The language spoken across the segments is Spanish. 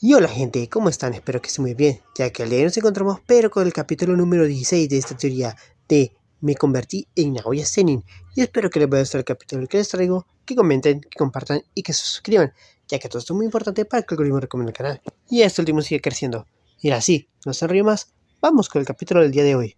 Y hola gente, ¿cómo están? Espero que estén muy bien, ya que al día de hoy nos encontramos pero con el capítulo número 16 de esta teoría de Me convertí en Naoya Zenin. Y espero que les vaya a gustar el capítulo que les traigo, que comenten, que compartan y que se suscriban, ya que todo esto es muy importante para que el algoritmo recomiende el canal. Y este último sigue creciendo. Y ahora sí, no se ríe más, vamos con el capítulo del día de hoy.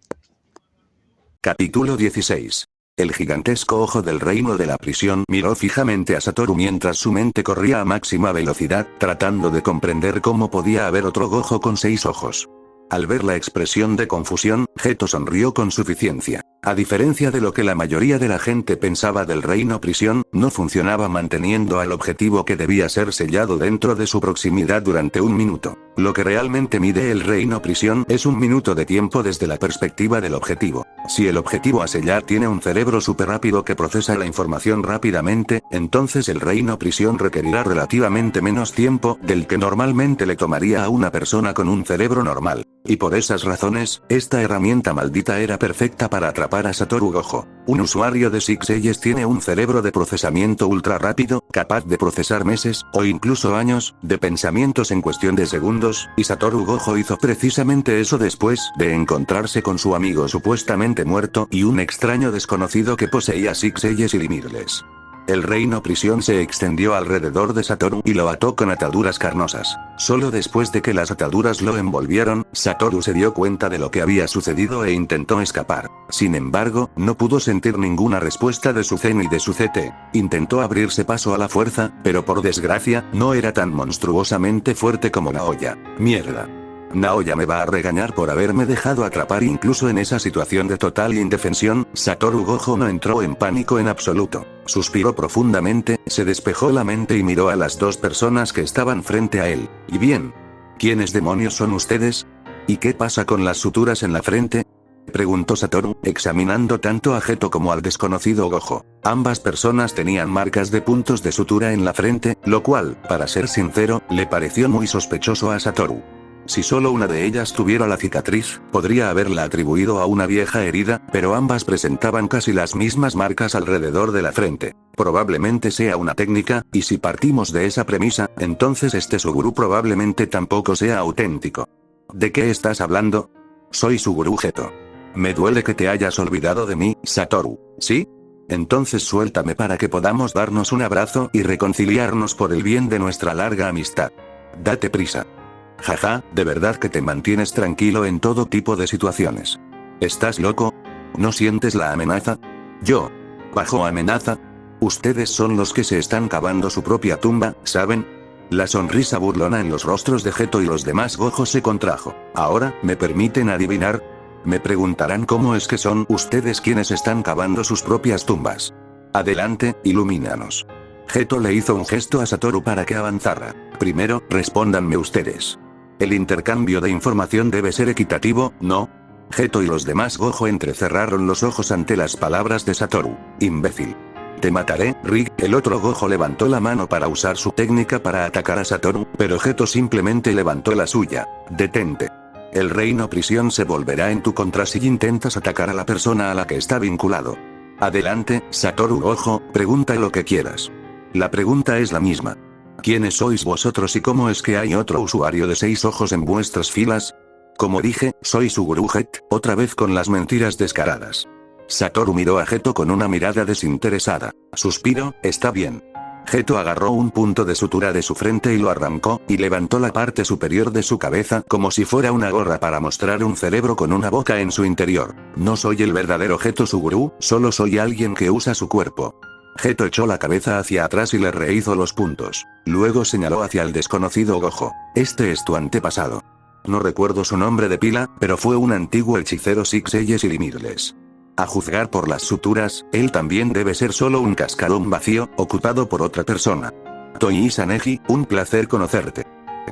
Capítulo 16. El gigantesco ojo del reino de la prisión miró fijamente a Satoru mientras su mente corría a máxima velocidad, tratando de comprender cómo podía haber otro ojo con 6 ojos. Al ver la expresión de confusión, Geto sonrió con suficiencia. A diferencia de lo que la mayoría de la gente pensaba del reino prisión, no funcionaba manteniendo al objetivo que debía ser sellado dentro de su proximidad durante un minuto. Lo que realmente mide el reino prisión es un minuto de tiempo desde la perspectiva del objetivo. Si el objetivo a sellar tiene un cerebro súper rápido que procesa la información rápidamente, entonces el reino prisión requerirá relativamente menos tiempo del que normalmente le tomaría a una persona con un cerebro normal. Y por esas razones, esta herramienta maldita era perfecta para atrapar a Satoru Gojo. Un usuario de Six Eyes tiene un cerebro de procesamiento ultra rápido, capaz de procesar meses, o incluso años, de pensamientos en cuestión de segundos, y Satoru Gojo hizo precisamente eso después de encontrarse con su amigo supuestamente muerto y un extraño desconocido que poseía Six Eyes ilimibles. El reino prisión se extendió alrededor de Satoru y lo ató con ataduras carnosas. Solo después de que las ataduras lo envolvieron, Satoru se dio cuenta de lo que había sucedido e intentó escapar. Sin embargo, no pudo sentir ninguna respuesta de su Zen y de su CT. Intentó abrirse paso a la fuerza, pero por desgracia, no era tan monstruosamente fuerte como Naoya. Mierda. Naoya me va a regañar por haberme dejado atrapar incluso en esa situación de total indefensión. Satoru Gojo no entró en pánico en absoluto. Suspiró profundamente, se despejó la mente y miró a las dos personas que estaban frente a él. ¿Y bien? ¿Quiénes demonios son ustedes? ¿Y qué pasa con las suturas en la frente? Preguntó Satoru, examinando tanto a Geto como al desconocido Gojo. Ambas personas tenían marcas de puntos de sutura en la frente, lo cual, para ser sincero, le pareció muy sospechoso a Satoru. Si solo una de ellas tuviera la cicatriz, podría haberla atribuido a una vieja herida, pero ambas presentaban casi las mismas marcas alrededor de la frente. Probablemente sea una técnica, y si partimos de esa premisa, entonces este Suguru probablemente tampoco sea auténtico. ¿De qué estás hablando? Soy Suguru Geto. Me duele que te hayas olvidado de mí, Satoru, ¿sí? Entonces suéltame para que podamos darnos un abrazo y reconciliarnos por el bien de nuestra larga amistad. Date prisa. Jaja, ¿de verdad que te mantienes tranquilo en todo tipo de situaciones? ¿Estás loco? ¿No sientes la amenaza? ¿Yo? ¿Bajo amenaza? Ustedes son los que se están cavando su propia tumba, ¿saben? La sonrisa burlona en los rostros de Geto y los demás Gojos se contrajo. ¿Ahora, me permiten adivinar? Me preguntarán cómo es que son ustedes quienes están cavando sus propias tumbas. Adelante, ilumínanos. Geto le hizo un gesto a Satoru para que avanzara. Primero, respóndanme ustedes. El intercambio de información debe ser equitativo, ¿no? Geto y los demás Gojo entrecerraron los ojos ante las palabras de Satoru. Imbécil. Te mataré, Rig. El otro Gojo levantó la mano para usar su técnica para atacar a Satoru, pero Geto simplemente levantó la suya. Detente. El reino prisión se volverá en tu contra si intentas atacar a la persona a la que está vinculado. Adelante, Satoru Gojo, pregunta lo que quieras. La pregunta es la misma. ¿Quiénes sois vosotros y cómo es que hay otro usuario de 6 ojos en vuestras filas? Como dije, soy Suguru Geto, otra vez con las mentiras descaradas. Satoru miró a Geto con una mirada desinteresada. Suspiro, está bien. Geto agarró un punto de sutura de su frente y lo arrancó, y levantó la parte superior de su cabeza como si fuera una gorra para mostrar un cerebro con una boca en su interior. No soy el verdadero Geto Suguru, solo soy alguien que usa su cuerpo. Geto echó la cabeza hacia atrás y le rehizo los puntos. Luego señaló hacia el desconocido Gojo. Este es tu antepasado. No recuerdo su nombre de pila, pero fue un antiguo hechicero Six Eyes ilimibles. A juzgar por las suturas, él también debe ser solo un cascarón vacío, ocupado por otra persona. Toii Saneji, un placer conocerte.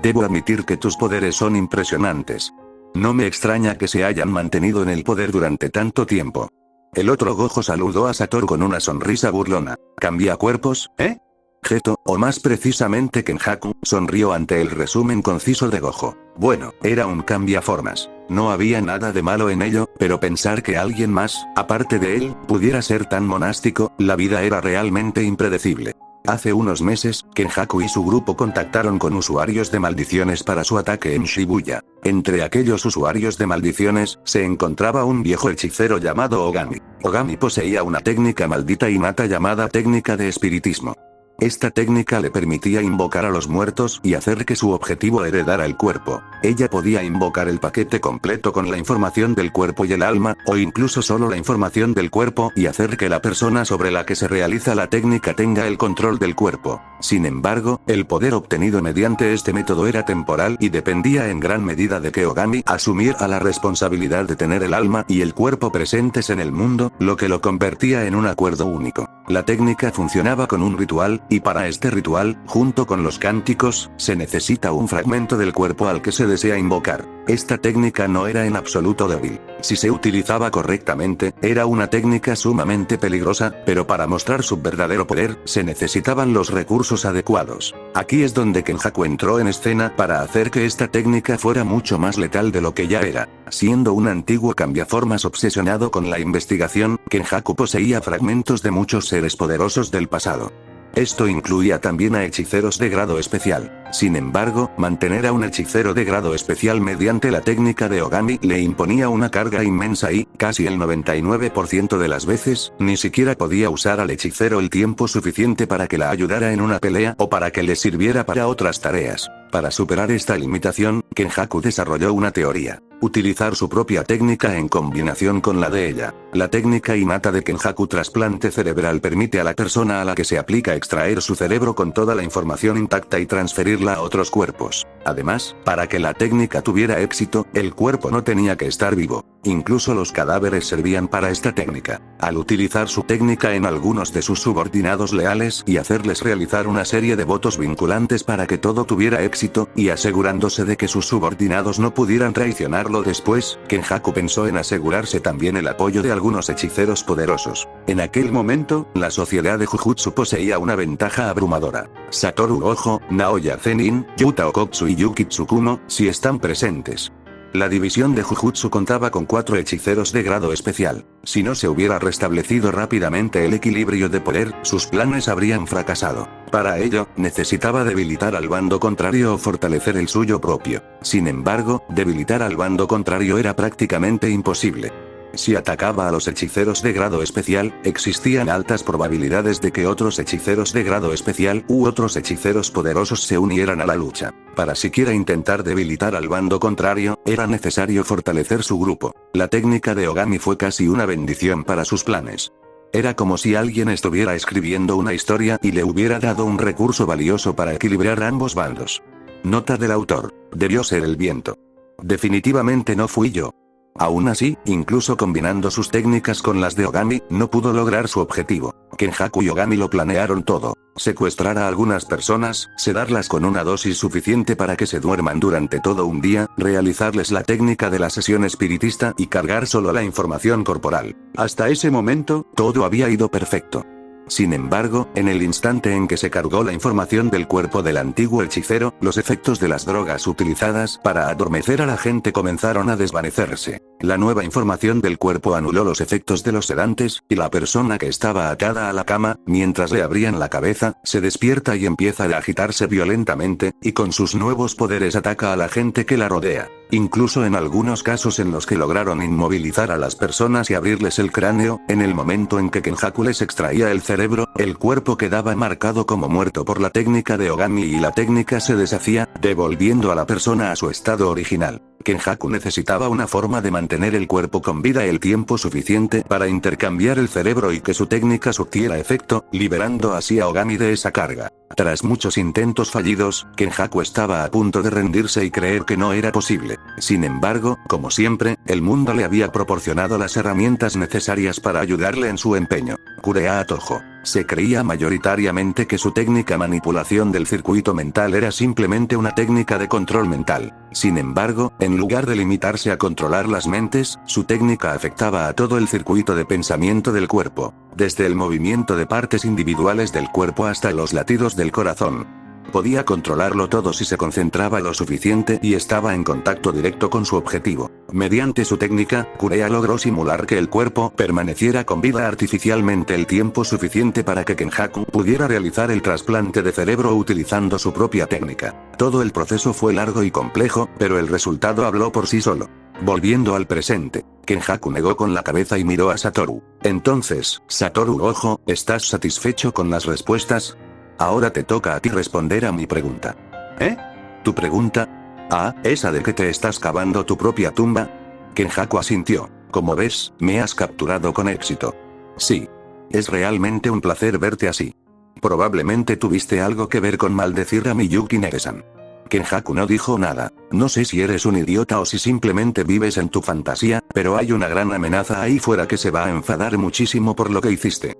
Debo admitir que tus poderes son impresionantes. No me extraña que se hayan mantenido en el poder durante tanto tiempo. El otro Gojo saludó a Satoru con una sonrisa burlona. ¿Cambia cuerpos, eh? Geto, o más precisamente Kenjaku, sonrió ante el resumen conciso de Gojo. Bueno, era un cambiaformas. No había nada de malo en ello, pero pensar que alguien más, aparte de él, pudiera ser tan monástico, la vida era realmente impredecible. Hace unos meses, Kenjaku y su grupo contactaron con usuarios de maldiciones para su ataque en Shibuya. Entre aquellos usuarios de maldiciones, se encontraba un viejo hechicero llamado Ogami. Ogami poseía una técnica maldita innata llamada técnica de espiritismo. Esta técnica le permitía invocar a los muertos y hacer que su objetivo heredara el cuerpo. Ella podía invocar el paquete completo con la información del cuerpo y el alma, o incluso solo la información del cuerpo y hacer que la persona sobre la que se realiza la técnica tenga el control del cuerpo. Sin embargo, el poder obtenido mediante este método era temporal y dependía en gran medida de que Ogami asumiera la responsabilidad de tener el alma y el cuerpo presentes en el mundo, lo que lo convertía en un acuerdo único. La técnica funcionaba con un ritual, y para este ritual, junto con los cánticos, se necesita un fragmento del cuerpo al que se desea invocar. Esta técnica no era en absoluto débil. Si se utilizaba correctamente, era una técnica sumamente peligrosa, pero para mostrar su verdadero poder, se necesitaban los recursos adecuados. Aquí es donde Kenjaku entró en escena para hacer que esta técnica fuera mucho más letal de lo que ya era. Siendo un antiguo cambiaformas obsesionado con la investigación, Kenjaku poseía fragmentos de muchos seres poderosos del pasado. Esto incluía también a hechiceros de grado especial. Sin embargo, mantener a un hechicero de grado especial mediante la técnica de Ogami le imponía una carga inmensa y, casi el 99% de las veces, ni siquiera podía usar al hechicero el tiempo suficiente para que la ayudara en una pelea o para que le sirviera para otras tareas. Para superar esta limitación, Kenjaku desarrolló una teoría. Utilizar su propia técnica en combinación con la de ella. La técnica innata de Kenjaku trasplante cerebral permite a la persona a la que se aplica extraer su cerebro con toda la información intacta y transferirla a otros cuerpos. Además, para que la técnica tuviera éxito, el cuerpo no tenía que estar vivo. Incluso los cadáveres servían para esta técnica. Al utilizar su técnica en algunos de sus subordinados leales y hacerles realizar una serie de votos vinculantes para que todo tuviera éxito, y asegurándose de que sus subordinados no pudieran traicionarlo después, Kenjaku pensó en asegurarse también el apoyo de algunos hechiceros poderosos. En aquel momento, la sociedad de Jujutsu poseía una ventaja abrumadora. Satoru Gojo, Naoya Zenin, Yuta Okotsu y Yuki Tsukumo, si están presentes. La división de Jujutsu contaba con 4 hechiceros de grado especial. Si no se hubiera restablecido rápidamente el equilibrio de poder, sus planes habrían fracasado. Para ello, necesitaba debilitar al bando contrario o fortalecer el suyo propio. Sin embargo, debilitar al bando contrario era prácticamente imposible. Si atacaba a los hechiceros de grado especial, existían altas probabilidades de que otros hechiceros de grado especial u otros hechiceros poderosos se unieran a la lucha. Para siquiera intentar debilitar al bando contrario, era necesario fortalecer su grupo. La técnica de Ogami fue casi una bendición para sus planes. Era como si alguien estuviera escribiendo una historia y le hubiera dado un recurso valioso para equilibrar ambos bandos. Nota del autor: debió ser el viento. Definitivamente no fui yo. Aún así, incluso combinando sus técnicas con las de Ogami, no pudo lograr su objetivo. Kenjaku y Ogami lo planearon todo. Secuestrar a algunas personas, sedarlas con una dosis suficiente para que se duerman durante todo un día, realizarles la técnica de la sesión espiritista y cargar solo la información corporal. Hasta ese momento, todo había ido perfecto. Sin embargo, en el instante en que se cargó la información del cuerpo del antiguo hechicero, los efectos de las drogas utilizadas para adormecer a la gente comenzaron a desvanecerse. La nueva información del cuerpo anuló los efectos de los sedantes, y la persona que estaba atada a la cama, mientras le abrían la cabeza, se despierta y empieza a agitarse violentamente, y con sus nuevos poderes ataca a la gente que la rodea. Incluso en algunos casos en los que lograron inmovilizar a las personas y abrirles el cráneo, en el momento en que Kenjaku les extraía el cerebro, el cuerpo quedaba marcado como muerto por la técnica de Ogami y la técnica se deshacía, devolviendo a la persona a su estado original. Kenjaku necesitaba una forma de mantener el cuerpo con vida el tiempo suficiente para intercambiar el cerebro y que su técnica surtiera efecto, liberando así a Ogami de esa carga. Tras muchos intentos fallidos, Kenjaku estaba a punto de rendirse y creer que no era posible. Sin embargo, como siempre, el mundo le había proporcionado las herramientas necesarias para ayudarle en su empeño. Kureha Tojo. Se creía mayoritariamente que su técnica manipulación del circuito mental era simplemente una técnica de control mental. Sin embargo, en lugar de limitarse a controlar las mentes, su técnica afectaba a todo el circuito de pensamiento del cuerpo, desde el movimiento de partes individuales del cuerpo hasta los latidos del corazón. Podía controlarlo todo si se concentraba lo suficiente y estaba en contacto directo con su objetivo. Mediante su técnica, Kurea logró simular que el cuerpo permaneciera con vida artificialmente el tiempo suficiente para que Kenjaku pudiera realizar el trasplante de cerebro utilizando su propia técnica. Todo el proceso fue largo y complejo, pero el resultado habló por sí solo. Volviendo al presente, Kenjaku negó con la cabeza y miró a Satoru. Entonces, Satoru Gojo, ¿estás satisfecho con las respuestas? Ahora te toca a ti responder a mi pregunta. ¿Eh? ¿Tu pregunta? Ah, esa de que te estás cavando tu propia tumba. Kenjaku asintió. Como ves, me has capturado con éxito. Sí. Es realmente un placer verte así. Probablemente tuviste algo que ver con maldecir a Miyuki Nege-san. Kenjaku no dijo nada. No sé si eres un idiota o si simplemente vives en tu fantasía, pero hay una gran amenaza ahí fuera que se va a enfadar muchísimo por lo que hiciste.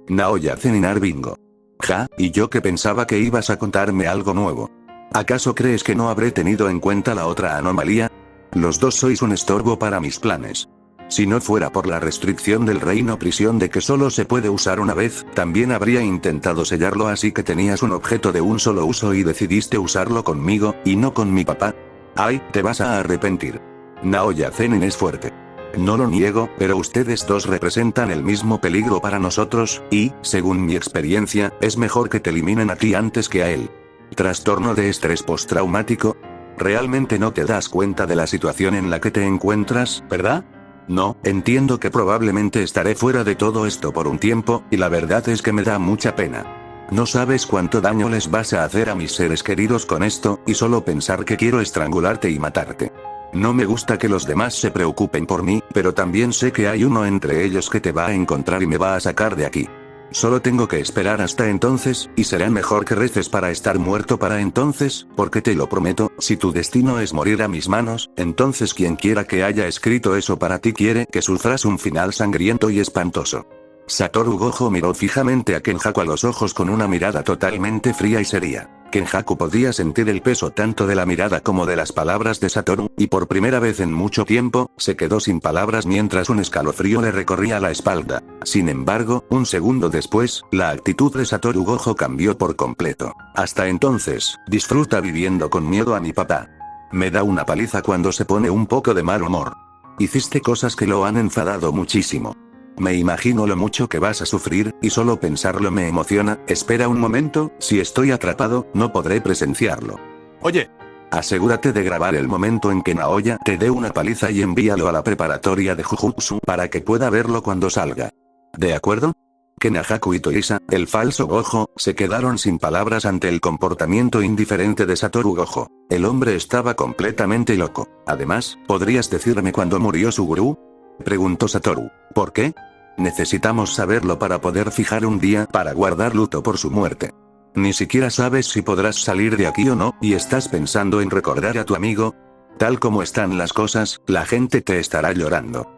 Naoya Zenin bingo. Ja, y yo que pensaba que ibas a contarme algo nuevo. ¿Acaso crees que no habré tenido en cuenta la otra anomalía? Los dos sois un estorbo para mis planes. Si no fuera por la restricción del reino prisión de que solo se puede usar una vez, también habría intentado sellarlo, así que tenías un objeto de un solo uso y decidiste usarlo conmigo, y no con mi papá. Ay, te vas a arrepentir. Naoya Zenin es fuerte. No lo niego, pero ustedes dos representan el mismo peligro para nosotros, y, según mi experiencia, es mejor que te eliminen a ti antes que a él. ¿Trastorno de estrés postraumático? Realmente no te das cuenta de la situación en la que te encuentras, ¿verdad? No, entiendo que probablemente estaré fuera de todo esto por un tiempo, y la verdad es que me da mucha pena. No sabes cuánto daño les vas a hacer a mis seres queridos con esto, y solo pensar que quiero estrangularte y matarte. No me gusta que los demás se preocupen por mí, pero también sé que hay uno entre ellos que te va a encontrar y me va a sacar de aquí. Solo tengo que esperar hasta entonces, y será mejor que reces para estar muerto para entonces, porque te lo prometo, si tu destino es morir a mis manos, entonces quien quiera que haya escrito eso para ti quiere que sufras un final sangriento y espantoso. Satoru Gojo miró fijamente a Kenjaku a los ojos con una mirada totalmente fría y seria. Kenjaku podía sentir el peso tanto de la mirada como de las palabras de Satoru, y por primera vez en mucho tiempo, se quedó sin palabras mientras un escalofrío le recorría la espalda. Sin embargo, un segundo después, la actitud de Satoru Gojo cambió por completo. Hasta entonces, disfruta viviendo con miedo a mi papá. Me da una paliza cuando se pone un poco de mal humor. Hiciste cosas que lo han enfadado muchísimo. Me imagino lo mucho que vas a sufrir, y solo pensarlo me emociona. Espera un momento, si estoy atrapado, no podré presenciarlo. Oye. Asegúrate de grabar el momento en que Naoya te dé una paliza y envíalo a la preparatoria de Jujutsu para que pueda verlo cuando salga. ¿De acuerdo? Kenjaku y Toisa, el falso Gojo, se quedaron sin palabras ante el comportamiento indiferente de Satoru Gojo. El hombre estaba completamente loco. Además, ¿podrías decirme cuándo murió su gurú? Preguntó Satoru. ¿Por qué? Necesitamos saberlo para poder fijar un día para guardar luto por su muerte. Ni siquiera sabes si podrás salir de aquí o no, y estás pensando en recordar a tu amigo. Tal como están las cosas, la gente te estará llorando.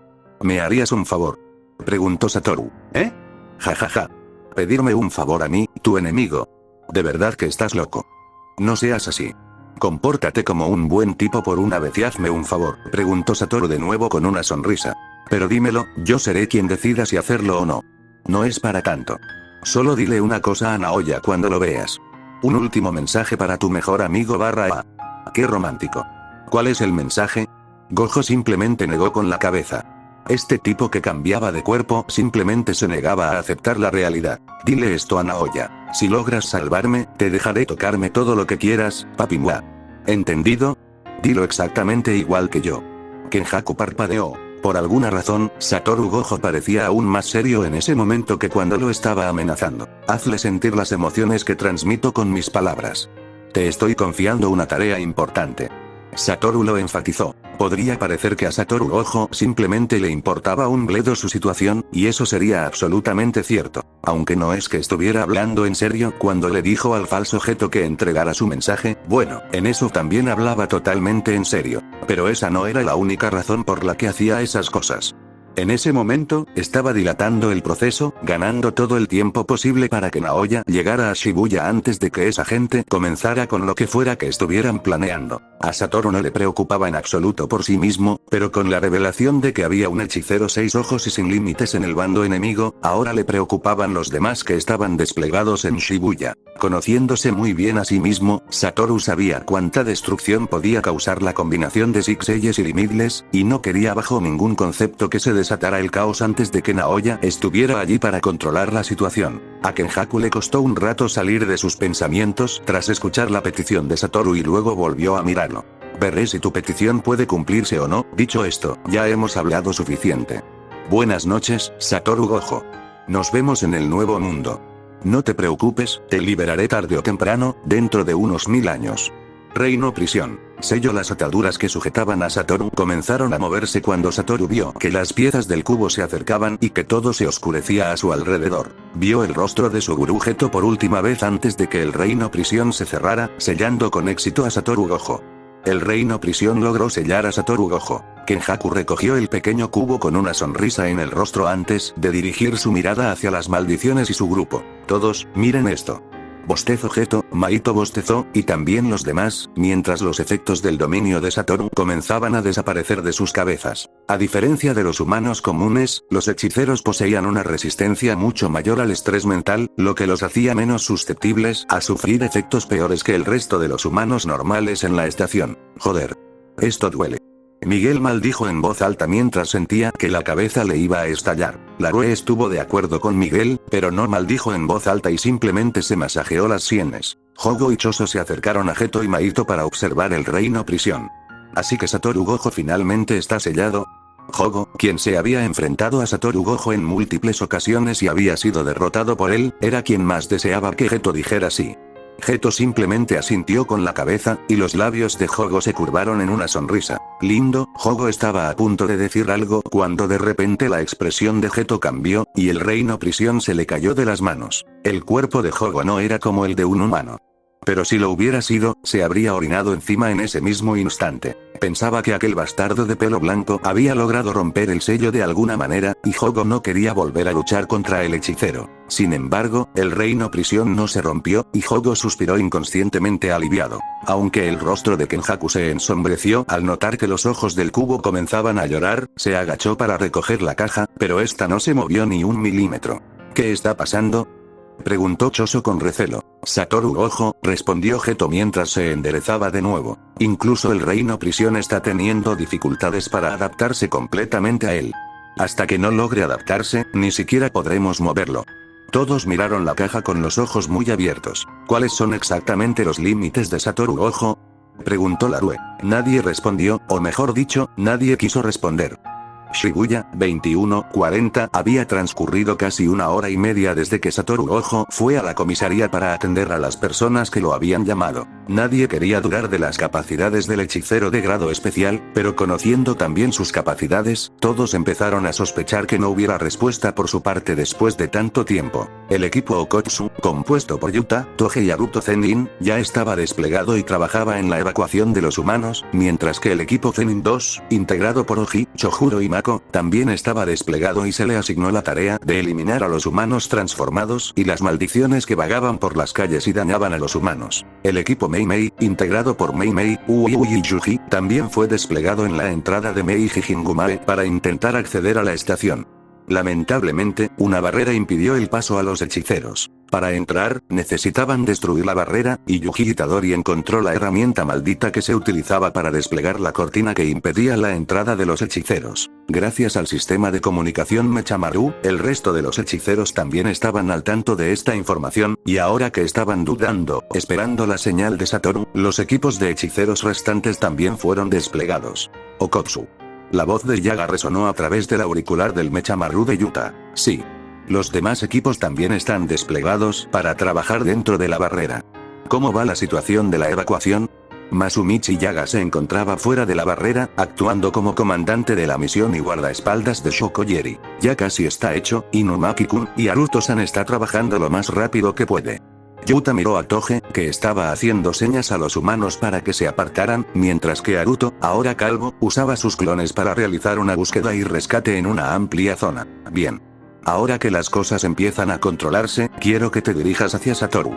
¿Me harías un favor? Preguntó Satoru. ¿Eh? Jajaja. ¿Pedirme un favor a mí, tu enemigo? De verdad que estás loco. No seas así. Compórtate como un buen tipo por una vez y hazme un favor, preguntó Satoru de nuevo con una sonrisa. Pero dímelo, yo seré quien decida si hacerlo o no. No es para tanto. Solo dile una cosa a Naoya cuando lo veas. Un último mensaje para tu mejor amigo /A. Qué romántico. ¿Cuál es el mensaje? Gojo simplemente negó con la cabeza. Este tipo que cambiaba de cuerpo simplemente se negaba a aceptar la realidad. Dile esto a Naoya. Si logras salvarme, te dejaré tocarme todo lo que quieras, papi mua. ¿Entendido? Dilo exactamente igual que yo. Kenjaku parpadeó. Por alguna razón, Satoru Gojo parecía aún más serio en ese momento que cuando lo estaba amenazando. Hazle sentir las emociones que transmito con mis palabras. Te estoy confiando una tarea importante. Satoru lo enfatizó. Podría parecer que a Satoru Gojo simplemente le importaba un bledo su situación, y eso sería absolutamente cierto. Aunque no es que estuviera hablando en serio cuando le dijo al falso Geto que entregara su mensaje, bueno, en eso también hablaba totalmente en serio. Pero esa no era la única razón por la que hacía esas cosas. En ese momento, estaba dilatando el proceso, ganando todo el tiempo posible para que Naoya llegara a Shibuya antes de que esa gente comenzara con lo que fuera que estuvieran planeando. A Satoru no le preocupaba en absoluto por sí mismo, pero con la revelación de que había un hechicero 6 ojos y sin límites en el bando enemigo, ahora le preocupaban los demás que estaban desplegados en Shibuya. Conociéndose muy bien a sí mismo, Satoru sabía cuánta destrucción podía causar la combinación de Six-Eyes y Limitless, y no quería bajo ningún concepto que se desatara el caos antes de que Naoya estuviera allí para controlar la situación. A Kenjaku le costó un rato salir de sus pensamientos tras escuchar la petición de Satoru y luego volvió a mirarlo. Veré si tu petición puede cumplirse o no. Dicho esto, ya hemos hablado suficiente. Buenas noches, Satoru Gojo. Nos vemos en el nuevo mundo. No te preocupes, te liberaré tarde o temprano, dentro de unos 1000 años. Reino prisión. Sello. Las ataduras que sujetaban a Satoru comenzaron a moverse cuando Satoru vio que las piezas del cubo se acercaban y que todo se oscurecía a su alrededor. Vio el rostro de su gurú Geto por última vez antes de que el reino prisión se cerrara, sellando con éxito a Satoru Gojo. El reino prisión logró sellar a Satoru Gojo. Kenjaku recogió el pequeño cubo con una sonrisa en el rostro antes de dirigir su mirada hacia las maldiciones y su grupo. Todos, miren esto. Bostezó Geto, Maito bostezó, y también los demás, mientras los efectos del dominio de Satoru comenzaban a desaparecer de sus cabezas. A diferencia de los humanos comunes, los hechiceros poseían una resistencia mucho mayor al estrés mental, lo que los hacía menos susceptibles a sufrir efectos peores que el resto de los humanos normales en la estación. Joder. Esto duele. Miguel maldijo en voz alta mientras sentía que la cabeza le iba a estallar. Larue estuvo de acuerdo con Miguel, pero no maldijo en voz alta y simplemente se masajeó las sienes. Hogo y Choso se acercaron a Geto y Maito para observar el reino prisión. Así que Satoru Gojo finalmente está sellado. Hogo, quien se había enfrentado a Satoru Gojo en múltiples ocasiones y había sido derrotado por él, era quien más deseaba que Geto dijera sí. Geto simplemente asintió con la cabeza, y los labios de Hogo se curvaron en una sonrisa. Lindo. Hogo estaba a punto de decir algo cuando de repente la expresión de Geto cambió, y el reino prisión se le cayó de las manos. El cuerpo de Hogo no era como el de un humano. Pero si lo hubiera sido, se habría orinado encima en ese mismo instante. Pensaba que aquel bastardo de pelo blanco había logrado romper el sello de alguna manera, y Hogo no quería volver a luchar contra el hechicero. Sin embargo, el reino prisión no se rompió, y Hogo suspiró inconscientemente aliviado. Aunque el rostro de Kenjaku se ensombreció al notar que los ojos del cubo comenzaban a llorar, se agachó para recoger la caja, pero esta no se movió ni un milímetro. ¿Qué está pasando?, preguntó Choso con recelo. Satoru Gojo, respondió Geto mientras se enderezaba de nuevo. Incluso el reino prisión está teniendo dificultades para adaptarse completamente a él. Hasta que no logre adaptarse, ni siquiera podremos moverlo. Todos miraron la caja con los ojos muy abiertos. ¿Cuáles son exactamente los límites de Satoru Gojo?, preguntó Larue. Nadie respondió, o mejor dicho, nadie quiso responder. Shibuya, 21:40. Había transcurrido casi 1 hora y media desde que Satoru Gojo fue a la comisaría para atender a las personas que lo habían llamado. Nadie quería dudar de las capacidades del hechicero de grado especial, pero conociendo también sus capacidades, todos empezaron a sospechar que no hubiera respuesta por su parte después de tanto tiempo. El equipo Okotsu, compuesto por Yuta, Toge y Aruto Zenin, ya estaba desplegado y trabajaba en la evacuación de los humanos, mientras que el equipo Zenin 2, integrado por Oji, Chojuro y Mako, también estaba desplegado y se le asignó la tarea de eliminar a los humanos transformados y las maldiciones que vagaban por las calles y dañaban a los humanos. El equipo Mei Mei, integrado por Mei Mei, Ui y Yuji, también fue desplegado en la entrada de Meiji Jingumae para intentar acceder a la estación. Lamentablemente, una barrera impidió el paso a los hechiceros. Para entrar, necesitaban destruir la barrera, y Yuji Itadori encontró la herramienta maldita que se utilizaba para desplegar la cortina que impedía la entrada de los hechiceros. Gracias al sistema de comunicación Mechamaru, el resto de los hechiceros también estaban al tanto de esta información, y ahora que estaban dudando, esperando la señal de Satoru, los equipos de hechiceros restantes también fueron desplegados. Okotsu. La voz de Yaga resonó a través del auricular del Mechamaru de Yuta. Sí. Los demás equipos también están desplegados para trabajar dentro de la barrera. ¿Cómo va la situación de la evacuación? Masumichi Yaga se encontraba fuera de la barrera, actuando como comandante de la misión y guardaespaldas de Shokoyeri. Ya casi está hecho, Inumaki-kun y Aruto-san está trabajando lo más rápido que puede. Yuta miró a Toge, que estaba haciendo señas a los humanos para que se apartaran, mientras que Aruto, ahora calvo, usaba sus clones para realizar una búsqueda y rescate en una amplia zona. Bien. Ahora que las cosas empiezan a controlarse, quiero que te dirijas hacia Satoru.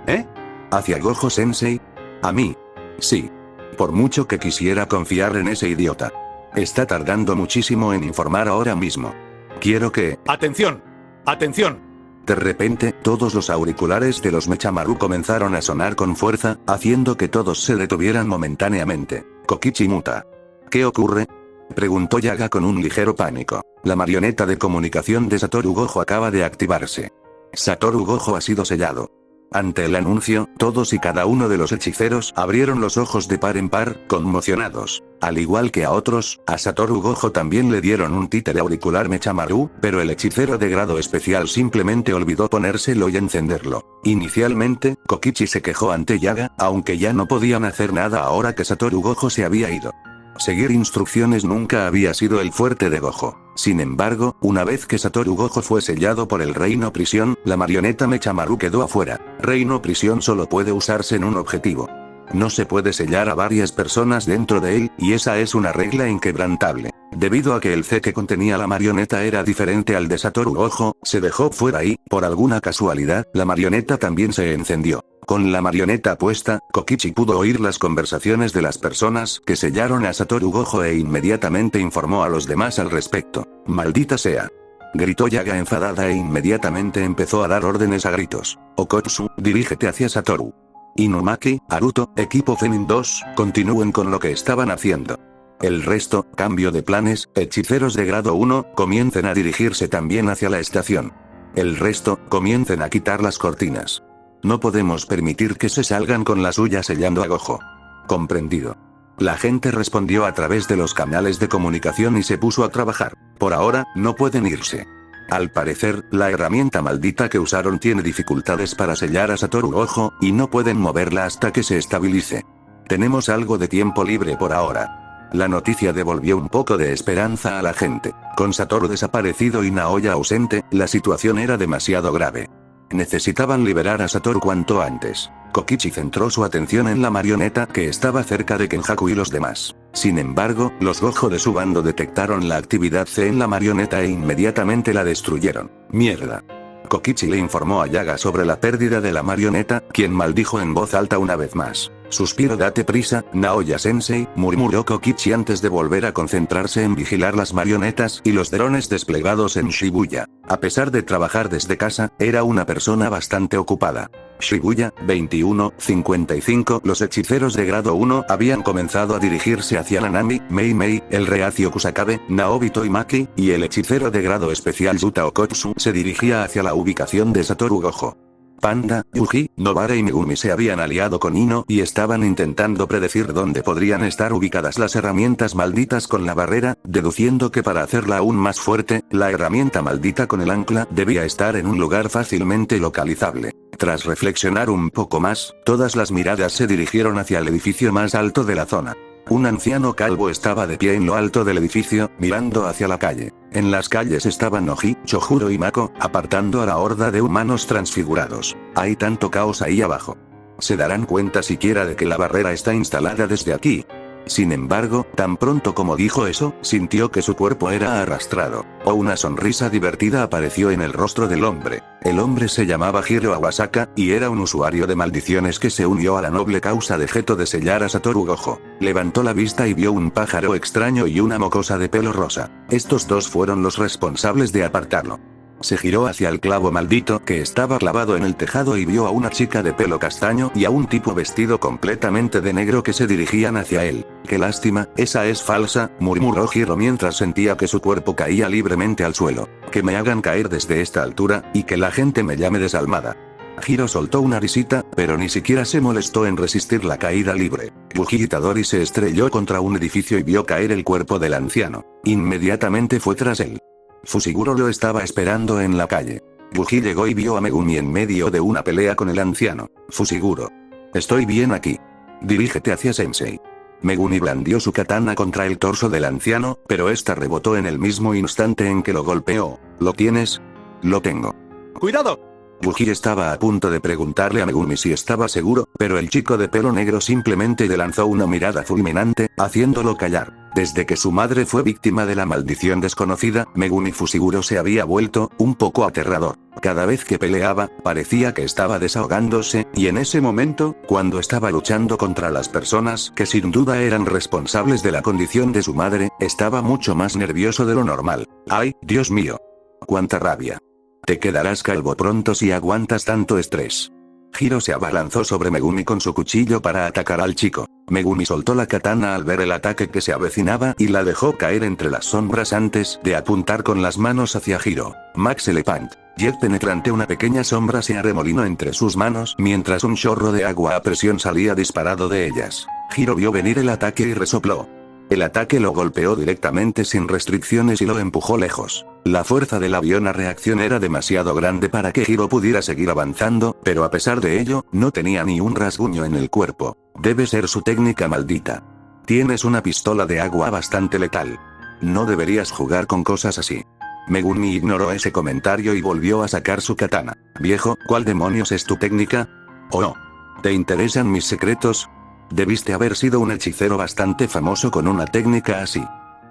¿Eh? ¿Hacia Gojo Sensei? ¿A mí? Sí. Por mucho que quisiera confiar en ese idiota. Está tardando muchísimo en informar ahora mismo. Quiero que... ¡Atención! ¡Atención! De repente, todos los auriculares de los Mechamaru comenzaron a sonar con fuerza, haciendo que todos se detuvieran momentáneamente. Kokichi muta. ¿Qué ocurre? Preguntó Yaga con un ligero pánico. La marioneta de comunicación de Satoru Gojo acaba de activarse. Satoru Gojo ha sido sellado. Ante el anuncio, todos y cada uno de los hechiceros abrieron los ojos de par en par, conmocionados. Al igual que a otros, a Satoru Gojo también le dieron un títere auricular Mechamaru, pero el hechicero de grado especial simplemente olvidó ponérselo y encenderlo. Inicialmente, Kokichi se quejó ante Yaga, aunque ya no podían hacer nada ahora que Satoru Gojo se había ido. Seguir instrucciones nunca había sido el fuerte de Gojo. Sin embargo, una vez que Satoru Gojo fue sellado por el Reino Prisión, la marioneta Mechamaru quedó afuera. Reino Prisión solo puede usarse en un objetivo. No se puede sellar a varias personas dentro de él, y esa es una regla inquebrantable. Debido a que el C que contenía la marioneta era diferente al de Satoru Gojo, se dejó fuera y, por alguna casualidad, la marioneta también se encendió. Con la marioneta puesta, Kokichi pudo oír las conversaciones de las personas que sellaron a Satoru Gojo e inmediatamente informó a los demás al respecto. ¡Maldita sea! Gritó Yaga enfadada e inmediatamente empezó a dar órdenes a gritos. Okotsu, dirígete hacia Satoru. Inumaki, Haruto, equipo Zenin 2, continúen con lo que estaban haciendo. El resto, cambio de planes, hechiceros de grado 1, comiencen a dirigirse también hacia la estación. El resto, comiencen a quitar las cortinas. No podemos permitir que se salgan con la suya sellando a Gojo. Comprendido. La gente respondió a través de los canales de comunicación y se puso a trabajar. Por ahora, no pueden irse. Al parecer, la herramienta maldita que usaron tiene dificultades para sellar a Satoru Gojo, y no pueden moverla hasta que se estabilice. Tenemos algo de tiempo libre por ahora. La noticia devolvió un poco de esperanza a la gente. Con Satoru desaparecido y Naoya ausente, la situación era demasiado grave. Necesitaban liberar a Satoru cuanto antes. Kokichi centró su atención en la marioneta que estaba cerca de Kenjaku y los demás. Sin embargo, los Gojo de su bando detectaron la actividad C en la marioneta e inmediatamente la destruyeron. ¡Mierda! Kokichi le informó a Yaga sobre la pérdida de la marioneta, quien maldijo en voz alta una vez más. Suspiro, date prisa, Naoya-sensei, murmuró Kokichi antes de volver a concentrarse en vigilar las marionetas y los drones desplegados en Shibuya. A pesar de trabajar desde casa, era una persona bastante ocupada. Shibuya, 21:55. Los hechiceros de grado 1 habían comenzado a dirigirse hacia Nanami, Mei Mei, el reacio Kusakabe, Naobito y Maki, y el hechicero de grado especial Yuta Okotsu se dirigía hacia la ubicación de Satoru Gojo. Panda, Yuji, Nobara y Megumi se habían aliado con Ino y estaban intentando predecir dónde podrían estar ubicadas las herramientas malditas con la barrera, deduciendo que para hacerla aún más fuerte, la herramienta maldita con el ancla debía estar en un lugar fácilmente localizable. Tras reflexionar un poco más, todas las miradas se dirigieron hacia el edificio más alto de la zona. Un anciano calvo estaba de pie en lo alto del edificio, mirando hacia la calle. En las calles estaban Noji, Chojuro y Mako, apartando a la horda de humanos transfigurados. Hay tanto caos ahí abajo. ¿Se darán cuenta siquiera de que la barrera está instalada desde aquí? Sin embargo, tan pronto como dijo eso, sintió que su cuerpo era arrastrado. Una sonrisa divertida apareció en el rostro del hombre. El hombre se llamaba Hiro Awasaka, y era un usuario de maldiciones que se unió a la noble causa de Geto de sellar a Satoru Gojo. Levantó la vista y vio un pájaro extraño y una mocosa de pelo rosa. Estos dos fueron los responsables de apartarlo. Se giró hacia el clavo maldito que estaba clavado en el tejado y vio a una chica de pelo castaño y a un tipo vestido completamente de negro que se dirigían hacia él. ¡Qué lástima, esa es falsa!, murmuró Hiro mientras sentía que su cuerpo caía libremente al suelo. Que me hagan caer desde esta altura, y que la gente me llame desalmada. Hiro soltó una risita, pero ni siquiera se molestó en resistir la caída libre. Yuji Itadori se estrelló contra un edificio y vio caer el cuerpo del anciano. Inmediatamente fue tras él. Fusiguro lo estaba esperando en la calle. Yuji llegó y vio a Megumi en medio de una pelea con el anciano. Fusiguro. Estoy bien aquí. Dirígete hacia Sensei. Megumi blandió su katana contra el torso del anciano, pero esta rebotó en el mismo instante en que lo golpeó. ¿Lo tienes? Lo tengo. ¡Cuidado! Yuji estaba a punto de preguntarle a Megumi si estaba seguro, pero el chico de pelo negro simplemente le lanzó una mirada fulminante, haciéndolo callar. Desde que su madre fue víctima de la maldición desconocida, Megumi Fushiguro se había vuelto un poco aterrador. Cada vez que peleaba, parecía que estaba desahogándose, y en ese momento, cuando estaba luchando contra las personas que sin duda eran responsables de la condición de su madre, estaba mucho más nervioso de lo normal. ¡Ay, Dios mío! ¡Cuánta rabia! Te quedarás calvo pronto si aguantas tanto estrés. Hiro se abalanzó sobre Megumi con su cuchillo para atacar al chico. Megumi soltó la katana al ver el ataque que se avecinaba y la dejó caer entre las sombras antes de apuntar con las manos hacia Hiro. Max Elepant. Jet penetrante. Una pequeña sombra se arremolinó entre sus manos mientras un chorro de agua a presión salía disparado de ellas. Hiro vio venir el ataque y resopló. El ataque lo golpeó directamente sin restricciones y lo empujó lejos. La fuerza del avión a reacción era demasiado grande para que Hiro pudiera seguir avanzando, pero a pesar de ello, no tenía ni un rasguño en el cuerpo. Debe ser su técnica maldita. Tienes una pistola de agua bastante letal. No deberías jugar con cosas así. Megumi ignoró ese comentario y volvió a sacar su katana. Viejo, ¿cuál demonios es tu técnica? ¿O no? ¿Te interesan mis secretos? Debiste haber sido un hechicero bastante famoso con una técnica así.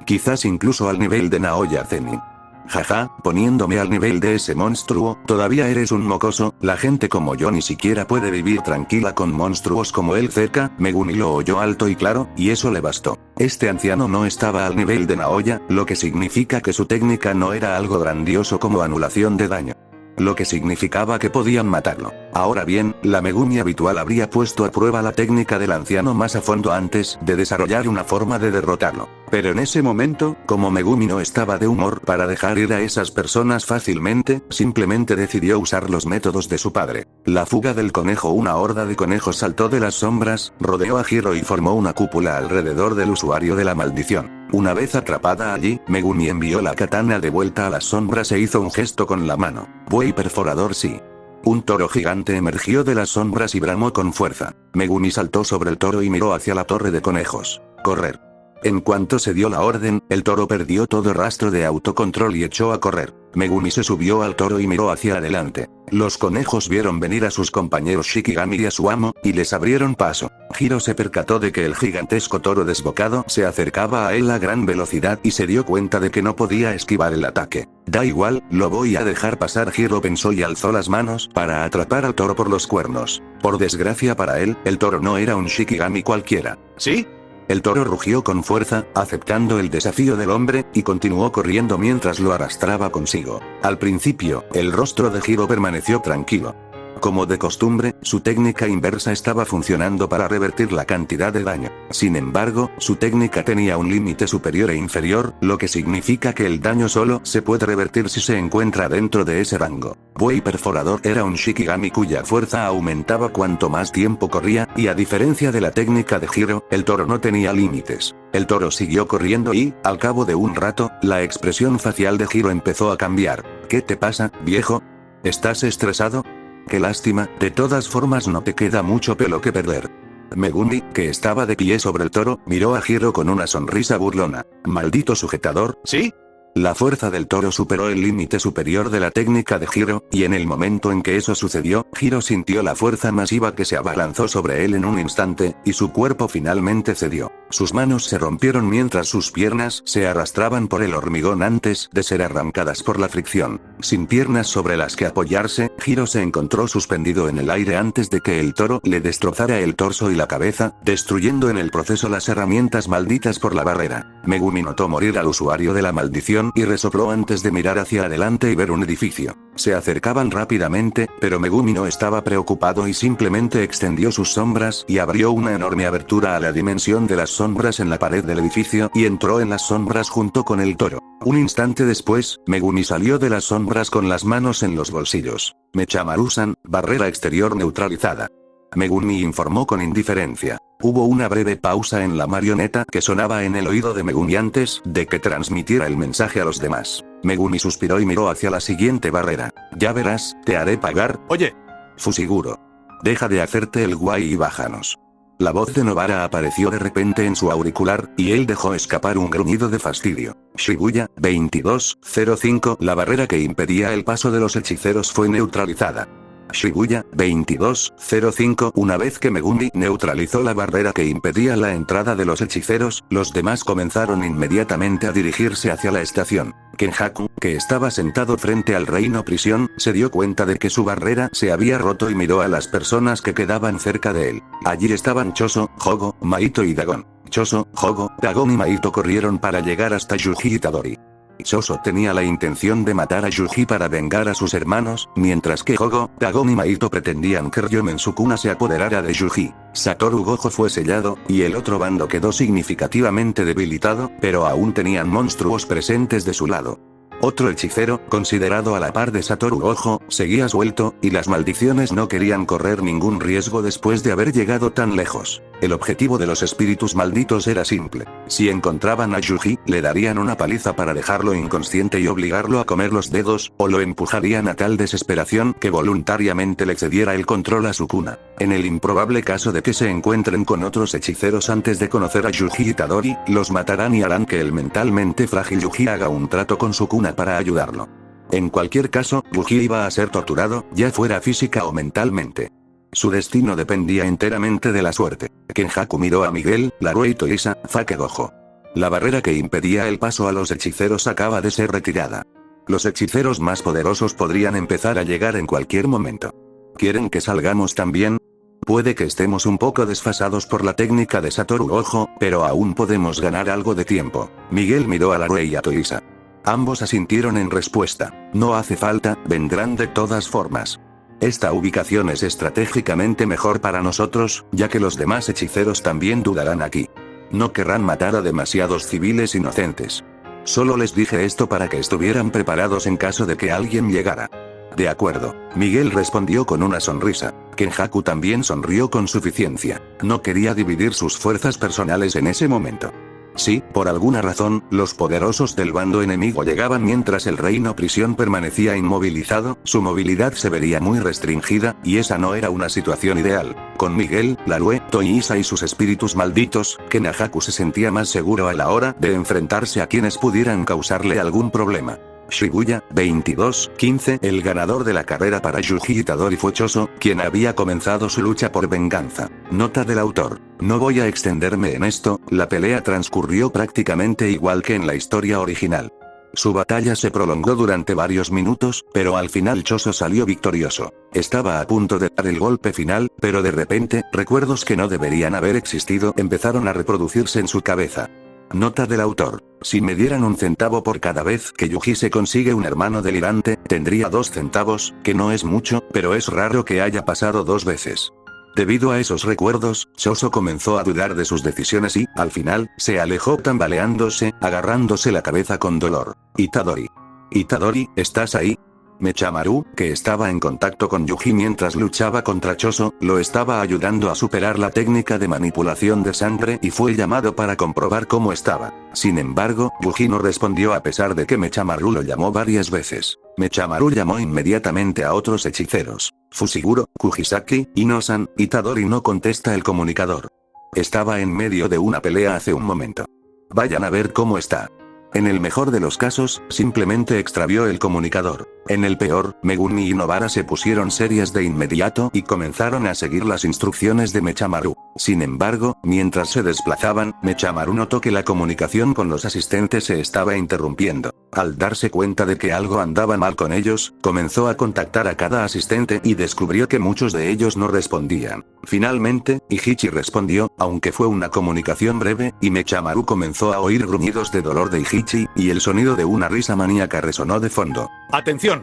Quizás incluso al nivel de Naoya Zenin. Jaja, poniéndome al nivel de ese monstruo, todavía eres un mocoso. La gente como yo ni siquiera puede vivir tranquila con monstruos como él cerca. Megumi lo oyó alto y claro, y eso le bastó. Este anciano no estaba al nivel de Naoya, lo que significa que su técnica no era algo grandioso como anulación de daño. Lo que significaba que podían matarlo. Ahora bien, la Megumi habitual habría puesto a prueba la técnica del anciano más a fondo antes de desarrollar una forma de derrotarlo. Pero en ese momento, como Megumi no estaba de humor para dejar ir a esas personas fácilmente, simplemente decidió usar los métodos de su padre. La fuga del conejo. Una horda de conejos saltó de las sombras, rodeó a Hiro y formó una cúpula alrededor del usuario de la maldición. Una vez atrapada allí, Megumi envió la katana de vuelta a las sombras e hizo un gesto con la mano. Buey perforador sí. Un toro gigante emergió de las sombras y bramó con fuerza. Megumi saltó sobre el toro y miró hacia la torre de conejos. Correr. En cuanto se dio la orden, el toro perdió todo rastro de autocontrol y echó a correr. Megumi se subió al toro y miró hacia adelante. Los conejos vieron venir a sus compañeros Shikigami y a su amo, y les abrieron paso. Hiro se percató de que el gigantesco toro desbocado se acercaba a él a gran velocidad y se dio cuenta de que no podía esquivar el ataque. Da igual, lo voy a dejar pasar. Hiro pensó y alzó las manos para atrapar al toro por los cuernos. Por desgracia para él, el toro no era un Shikigami cualquiera. ¿Sí? El toro rugió con fuerza, aceptando el desafío del hombre, y continuó corriendo mientras lo arrastraba consigo. Al principio, el rostro de Hiro permaneció tranquilo. Como de costumbre, su técnica inversa estaba funcionando para revertir la cantidad de daño. Sin embargo, su técnica tenía un límite superior e inferior, lo que significa que el daño solo se puede revertir si se encuentra dentro de ese rango. Buey perforador era un Shikigami cuya fuerza aumentaba cuanto más tiempo corría, y a diferencia de la técnica de Hiro, el toro no tenía límites. El toro siguió corriendo y, al cabo de un rato, la expresión facial de Hiro empezó a cambiar. ¿Qué te pasa, viejo? ¿Estás estresado? Qué lástima, de todas formas no te queda mucho pelo que perder. Megumi, que estaba de pie sobre el toro, miró a Hiro con una sonrisa burlona. Maldito sujetador. ¿Sí? La fuerza del toro superó el límite superior de la técnica de Hiro, y en el momento en que eso sucedió, Hiro sintió la fuerza masiva que se abalanzó sobre él en un instante, y su cuerpo finalmente cedió. Sus manos se rompieron mientras sus piernas se arrastraban por el hormigón antes de ser arrancadas por la fricción. Sin piernas sobre las que apoyarse, Hiro se encontró suspendido en el aire antes de que el toro le destrozara el torso y la cabeza, destruyendo en el proceso las herramientas malditas por la barrera. Megumi notó morir al usuario de la maldición y resopló antes de mirar hacia adelante y ver un edificio. Se acercaban rápidamente, pero Megumi no estaba preocupado y simplemente extendió sus sombras y abrió una enorme abertura a la dimensión de las sombras en la pared del edificio y entró en las sombras junto con el toro. Un instante después, Megumi salió de las sombras con las manos en los bolsillos. Mechamaru-san, barrera exterior neutralizada. Megumi informó con indiferencia. Hubo una breve pausa en la marioneta que sonaba en el oído de Megumi antes de que transmitiera el mensaje a los demás. Megumi suspiró y miró hacia la siguiente barrera. Ya verás, te haré pagar. Oye. Fushiguro. Deja de hacerte el guay y bájanos. La voz de Nobara apareció de repente en su auricular, y él dejó escapar un gruñido de fastidio. Shibuya, 2205. La barrera que impedía el paso de los hechiceros fue neutralizada. Shibuya, 22:05. Una vez que Megumi neutralizó la barrera que impedía la entrada de los hechiceros, los demás comenzaron inmediatamente a dirigirse hacia la estación. Kenjaku, que estaba sentado frente al reino prisión, se dio cuenta de que su barrera se había roto y miró a las personas que quedaban cerca de él. Allí estaban Choso, Hogo, Maito y Dagon. Choso, Hogo, Dagon y Maito corrieron para llegar hasta Yuji Itadori. Choso tenía la intención de matar a Yuji para vengar a sus hermanos, mientras que Hogo, Dagon y Maito pretendían que Ryomen Sukuna se apoderara de Yuji. Satoru Gojo fue sellado, y el otro bando quedó significativamente debilitado, pero aún tenían monstruos presentes de su lado. Otro hechicero, considerado a la par de Satoru Gojo, seguía suelto, y las maldiciones no querían correr ningún riesgo después de haber llegado tan lejos. El objetivo de los espíritus malditos era simple. Si encontraban a Yuji, le darían una paliza para dejarlo inconsciente y obligarlo a comer los dedos, o lo empujarían a tal desesperación que voluntariamente le cediera el control a Sukuna. En el improbable caso de que se encuentren con otros hechiceros antes de conocer a Yuji Itadori, los matarán y harán que el mentalmente frágil Yuji haga un trato con Sukuna para ayudarlo. En cualquier caso, Yuji iba a ser torturado, ya fuera física o mentalmente. Su destino dependía enteramente de la suerte. Kenjaku miró a Miguel, Larue y Toisa, Fake Gojo. La barrera que impedía el paso a los hechiceros acaba de ser retirada. Los hechiceros más poderosos podrían empezar a llegar en cualquier momento. ¿Quieren que salgamos también? Puede que estemos un poco desfasados por la técnica de Satoru Gojo, pero aún podemos ganar algo de tiempo. Miguel miró a Larue y a Toisa. Ambos asintieron en respuesta. No hace falta, vendrán de todas formas. Esta ubicación es estratégicamente mejor para nosotros, ya que los demás hechiceros también dudarán aquí. No querrán matar a demasiados civiles inocentes. Solo les dije esto para que estuvieran preparados en caso de que alguien llegara. De acuerdo, Miguel respondió con una sonrisa. Kenjaku también sonrió con suficiencia. No quería dividir sus fuerzas personales en ese momento. Sí, por alguna razón, los poderosos del bando enemigo llegaban mientras el reino prisión permanecía inmovilizado, su movilidad se vería muy restringida, y esa no era una situación ideal. Con Miguel, Larue, Toisa y sus espíritus malditos, Kenjaku se sentía más seguro a la hora de enfrentarse a quienes pudieran causarle algún problema. Shibuya, 22:15. El ganador de la carrera para Yuji Itadori fue Choso, quien había comenzado su lucha por venganza. Nota del autor. No voy a extenderme en esto, la pelea transcurrió prácticamente igual que en la historia original. Su batalla se prolongó durante varios minutos, pero al final Choso salió victorioso. Estaba a punto de dar el golpe final, pero de repente, recuerdos que no deberían haber existido empezaron a reproducirse en su cabeza. Nota del autor. Si me dieran un centavo por cada vez que Yuji se consigue un hermano delirante, tendría 2 centavos, que no es mucho, pero es raro que haya pasado 2 veces. Debido a esos recuerdos, Choso comenzó a dudar de sus decisiones y, al final, se alejó tambaleándose, agarrándose la cabeza con dolor. Itadori. Itadori, ¿estás ahí? Mechamaru, que estaba en contacto con Yuji mientras luchaba contra Choso, lo estaba ayudando a superar la técnica de manipulación de sangre y fue llamado para comprobar cómo estaba. Sin embargo, Yuji no respondió a pesar de que Mechamaru lo llamó varias veces. Mechamaru llamó inmediatamente a otros hechiceros. Fushiguro, Kujisaki, Ino-san, Itadori no contesta el comunicador. Estaba en medio de una pelea hace un momento. Vayan a ver cómo está. En el mejor de los casos, simplemente extravió el comunicador. En el peor, Megumi y Nobara se pusieron serias de inmediato y comenzaron a seguir las instrucciones de Mechamaru. Sin embargo, mientras se desplazaban, Mechamaru notó que la comunicación con los asistentes se estaba interrumpiendo. Al darse cuenta de que algo andaba mal con ellos, comenzó a contactar a cada asistente y descubrió que muchos de ellos no respondían. Finalmente, Ihichi respondió, aunque fue una comunicación breve, y Mechamaru comenzó a oír gruñidos de dolor de Ihichi, y el sonido de una risa maníaca resonó de fondo. ¡Atención!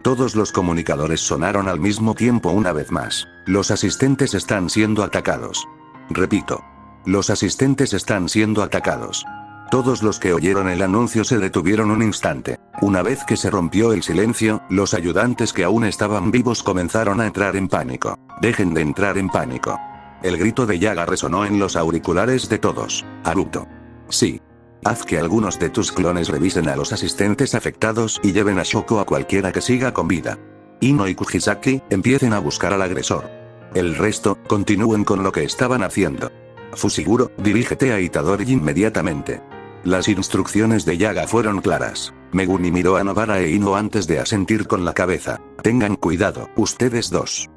Todos los comunicadores sonaron al mismo tiempo una vez más. Los asistentes están siendo atacados. Repito. Los asistentes están siendo atacados. Todos los que oyeron el anuncio se detuvieron un instante. Una vez que se rompió el silencio, los ayudantes que aún estaban vivos comenzaron a entrar en pánico. Dejen de entrar en pánico. El grito de Yaga resonó en los auriculares de todos. Haruto. Sí. Haz que algunos de tus clones revisen a los asistentes afectados y lleven a Shoko a cualquiera que siga con vida. Ino y Kujisaki, empiecen a buscar al agresor. El resto, continúen con lo que estaban haciendo. Fushiguro, dirígete a Itadori inmediatamente. Las instrucciones de Yaga fueron claras. Megumi miró a Nobara e Ino antes de asentir con la cabeza. Tengan cuidado, ustedes dos.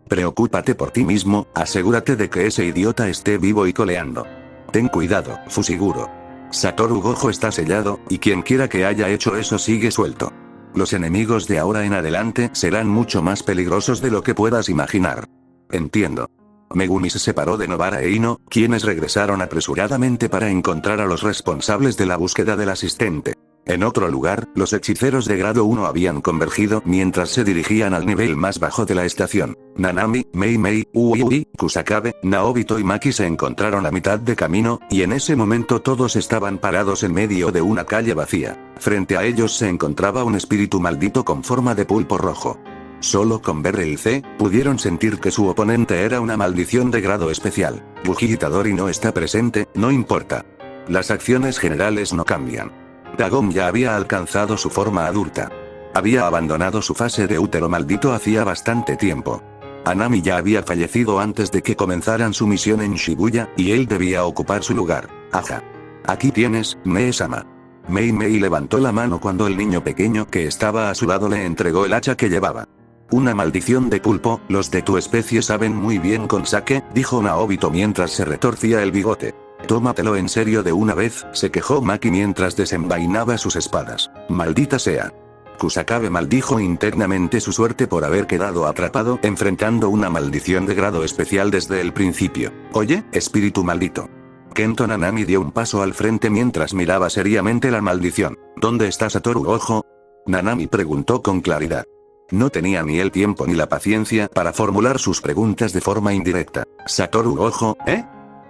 Preocúpate por ti mismo, asegúrate de que ese idiota esté vivo y coleando. Ten cuidado, Fushiguro. Satoru Gojo está sellado, y quien quiera que haya hecho eso sigue suelto. Los enemigos de ahora en adelante serán mucho más peligrosos de lo que puedas imaginar. Entiendo. Megumi se separó de Nobara e Ino, quienes regresaron apresuradamente para encontrar a los responsables de la búsqueda del asistente. En otro lugar, los hechiceros de grado 1 habían convergido mientras se dirigían al nivel más bajo de la estación. Nanami, Mei Mei, Ui, Kusakabe, Naobito y Maki se encontraron a mitad de camino, y en ese momento todos estaban parados en medio de una calle vacía. Frente a ellos se encontraba un espíritu maldito con forma de pulpo rojo. Solo con ver el C, pudieron sentir que su oponente era una maldición de grado especial. Buji Itadori no está presente, no importa. Las acciones generales no cambian. Dagon ya había alcanzado su forma adulta. Había abandonado su fase de útero maldito hacía bastante tiempo. Anami ya había fallecido antes de que comenzaran su misión en Shibuya, y él debía ocupar su lugar. Aja. Aquí tienes, Mee-sama. Mei Mei levantó la mano cuando el niño pequeño que estaba a su lado le entregó el hacha que llevaba. Una maldición de pulpo, los de tu especie saben muy bien con sake, dijo Naobito mientras se retorcía el bigote. Tómatelo en serio de una vez, se quejó Maki mientras desenvainaba sus espadas. Maldita sea. Kusakabe maldijo internamente su suerte por haber quedado atrapado enfrentando una maldición de grado especial desde el principio. Oye, espíritu maldito. Kento Nanami dio un paso al frente mientras miraba seriamente la maldición. ¿Dónde está Satoru Gojo? Nanami preguntó con claridad. No tenía ni el tiempo ni la paciencia para formular sus preguntas de forma indirecta. ¿Satoru Gojo,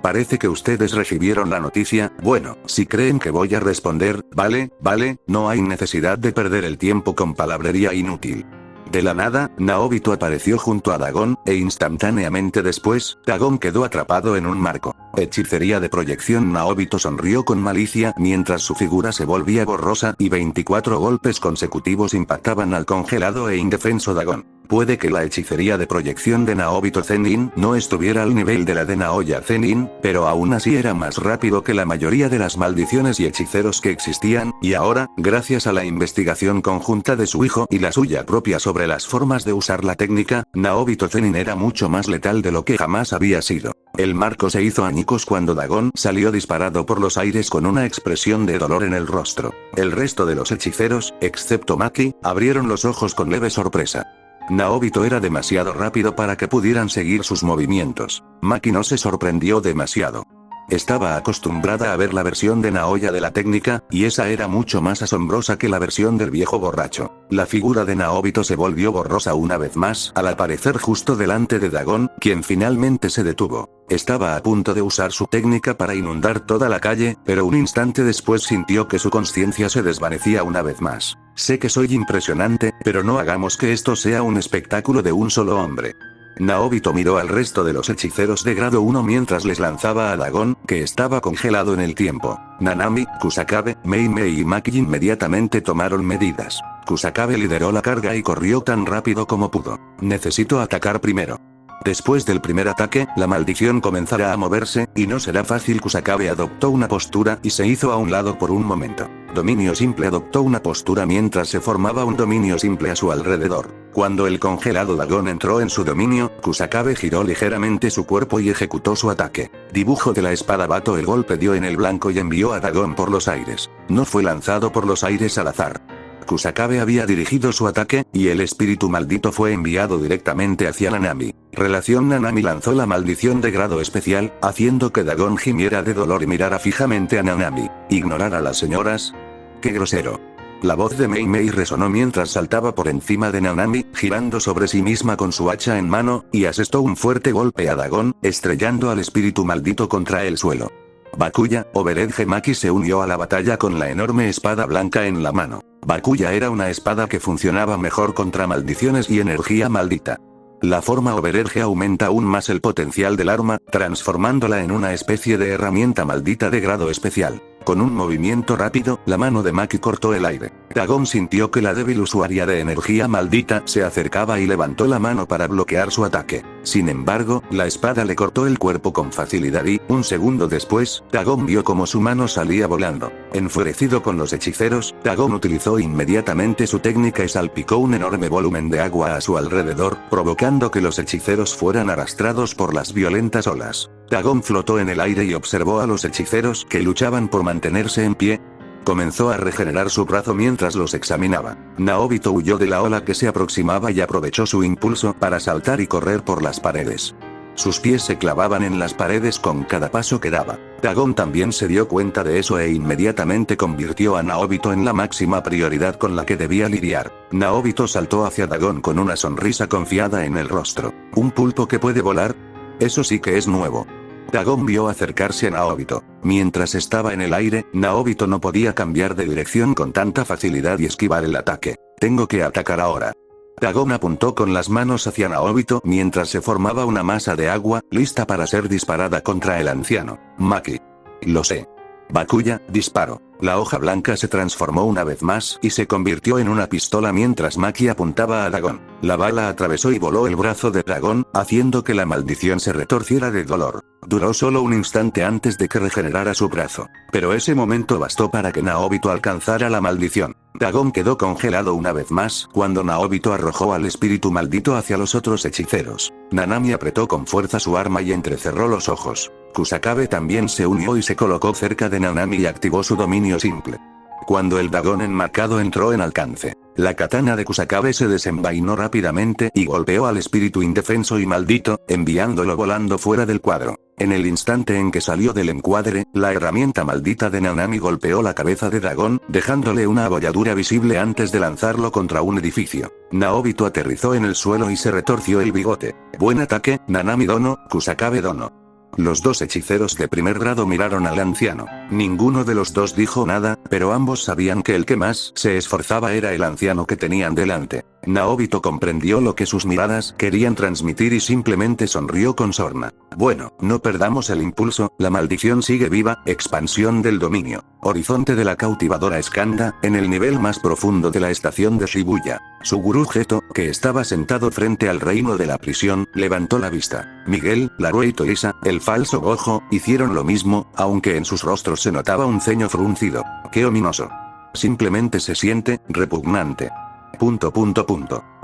Parece que ustedes recibieron la noticia. Bueno, si creen que voy a responder, vale, no hay necesidad de perder el tiempo con palabrería inútil. De la nada, Naobito apareció junto a Dagon, e instantáneamente después, Dagon quedó atrapado en un marco. Hechicería de proyección. Naobito sonrió con malicia mientras su figura se volvía borrosa y 24 golpes consecutivos impactaban al congelado e indefenso Dagon. Puede que la hechicería de proyección de Naobito Zenin no estuviera al nivel de la de Naoya Zenin, pero aún así era más rápido que la mayoría de las maldiciones y hechiceros que existían, y ahora, gracias a la investigación conjunta de su hijo y la suya propia sobre las formas de usar la técnica, Naobito Zenin era mucho más letal de lo que jamás había sido. El marco se hizo añicos cuando Dagon salió disparado por los aires con una expresión de dolor en el rostro. El resto de los hechiceros, excepto Maki, abrieron los ojos con leve sorpresa. Naobito era demasiado rápido para que pudieran seguir sus movimientos. Maki no se sorprendió demasiado. Estaba acostumbrada a ver la versión de Naoya de la técnica, y esa era mucho más asombrosa que la versión del viejo borracho. La figura de Naobito se volvió borrosa una vez más al aparecer justo delante de Dagon, quien finalmente se detuvo. Estaba a punto de usar su técnica para inundar toda la calle, pero un instante después sintió que su conciencia se desvanecía una vez más. Sé que soy impresionante, pero no hagamos que esto sea un espectáculo de un solo hombre. Naobito miró al resto de los hechiceros de grado 1 mientras les lanzaba a Dagon, que estaba congelado en el tiempo. Nanami, Kusakabe, Mei Mei y Maki inmediatamente tomaron medidas. Kusakabe lideró la carga y corrió tan rápido como pudo. Necesito atacar primero. Después del primer ataque, la maldición comenzará a moverse, y no será fácil. Kusakabe adoptó una postura y se hizo a un lado por un momento. Dominio simple adoptó una postura mientras se formaba un dominio simple a su alrededor. Cuando el congelado Dagon entró en su dominio, Kusakabe giró ligeramente su cuerpo y ejecutó su ataque. Dibujo de la espada Bato. El golpe dio en el blanco y envió a Dagon por los aires. No fue lanzado por los aires al azar. Kusakabe había dirigido su ataque, y el espíritu maldito fue enviado directamente hacia Nanami. Nanami lanzó la maldición de grado especial, haciendo que Dagon gimiera de dolor y mirara fijamente a Nanami. ¿Ignorar a las señoras? ¡Qué grosero! La voz de Mei Mei resonó mientras saltaba por encima de Nanami, girando sobre sí misma con su hacha en mano, y asestó un fuerte golpe a Dagon, estrellando al espíritu maldito contra el suelo. Bakuya, Oberedge Maki se unió a la batalla con la enorme espada blanca en la mano. Bakuya era una espada que funcionaba mejor contra maldiciones y energía maldita. La forma Oberedge aumenta aún más el potencial del arma, transformándola en una especie de herramienta maldita de grado especial. Con un movimiento rápido, la mano de Maki cortó el aire. Dagon sintió que la débil usuaria de energía maldita se acercaba y levantó la mano para bloquear su ataque. Sin embargo, la espada le cortó el cuerpo con facilidad y, un segundo después, Dagon vio como su mano salía volando. Enfurecido con los hechiceros, Dagon utilizó inmediatamente su técnica y salpicó un enorme volumen de agua a su alrededor, provocando que los hechiceros fueran arrastrados por las violentas olas. Dagon flotó en el aire y observó a los hechiceros que luchaban por mantenerse en pie. Comenzó a regenerar su brazo mientras los examinaba. Naobito huyó de la ola que se aproximaba y aprovechó su impulso para saltar y correr por las paredes. Sus pies se clavaban en las paredes con cada paso que daba. Dagon también se dio cuenta de eso e inmediatamente convirtió a Naobito en la máxima prioridad con la que debía lidiar. Naobito saltó hacia Dagon con una sonrisa confiada en el rostro. ¿Un pulpo que puede volar? Eso sí que es nuevo. Dagon vio acercarse a Naobito. Mientras estaba en el aire, Naobito no podía cambiar de dirección con tanta facilidad y esquivar el ataque. Tengo que atacar ahora. Dagon apuntó con las manos hacia Naobito mientras se formaba una masa de agua, lista para ser disparada contra el anciano. Maki. Lo sé. Bakuya, disparo. La hoja blanca se transformó una vez más y se convirtió en una pistola mientras Maki apuntaba a Dagon. La bala atravesó y voló el brazo de Dagon, haciendo que la maldición se retorciera de dolor. Duró solo un instante antes de que regenerara su brazo. Pero ese momento bastó para que Naobito alcanzara la maldición. Dagon quedó congelado una vez más cuando Naobito arrojó al espíritu maldito hacia los otros hechiceros. Nanami apretó con fuerza su arma y entrecerró los ojos. Kusakabe también se unió y se colocó cerca de Nanami y activó su dominio simple. Cuando el dragón enmarcado entró en alcance, la katana de Kusakabe se desenvainó rápidamente y golpeó al espíritu indefenso y maldito, enviándolo volando fuera del cuadro. En el instante en que salió del encuadre, la herramienta maldita de Nanami golpeó la cabeza de Dagon, dejándole una abolladura visible antes de lanzarlo contra un edificio. Naobito aterrizó en el suelo y se retorció el bigote. Buen ataque, Nanami Dono, Kusakabe Dono. Los dos hechiceros de primer grado miraron al anciano. Ninguno de los dos dijo nada, pero ambos sabían que el que más se esforzaba era el anciano que tenían delante. Naobito comprendió lo que sus miradas querían transmitir y simplemente sonrió con sorna. Bueno, no perdamos el impulso, la maldición sigue viva, expansión del dominio. Horizonte de la cautivadora Skanda, en el nivel más profundo de la estación de Shibuya. Suguru Geto, que estaba sentado frente al reino de la prisión, levantó la vista. Miguel, Larue y Toisa, el falso Gojo, hicieron lo mismo, aunque en sus rostros se notaba un ceño fruncido. ¡Qué ominoso! Simplemente se siente repugnante. ...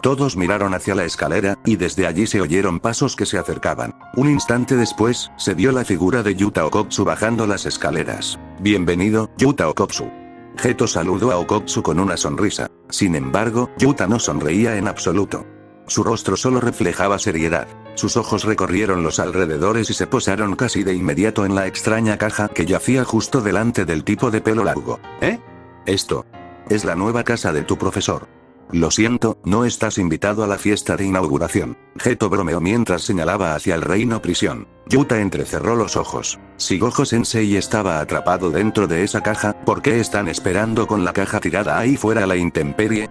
Todos miraron hacia la escalera, y desde allí se oyeron pasos que se acercaban. Un instante después, se vio la figura de Yuta Okotsu bajando las escaleras. Bienvenido, Yuta Okotsu. Geto saludó a Okotsu con una sonrisa. Sin embargo, Yuta no sonreía en absoluto. Su rostro solo reflejaba seriedad. Sus ojos recorrieron los alrededores y se posaron casi de inmediato en la extraña caja que yacía justo delante del tipo de pelo largo. ¿Eh? Esto es la nueva casa de tu profesor. Lo siento, no estás invitado a la fiesta de inauguración. Geto bromeó mientras señalaba hacia el reino prisión. Yuta entrecerró los ojos. Si Gojo Sensei estaba atrapado dentro de esa caja, ¿por qué están esperando con la caja tirada ahí fuera a la intemperie?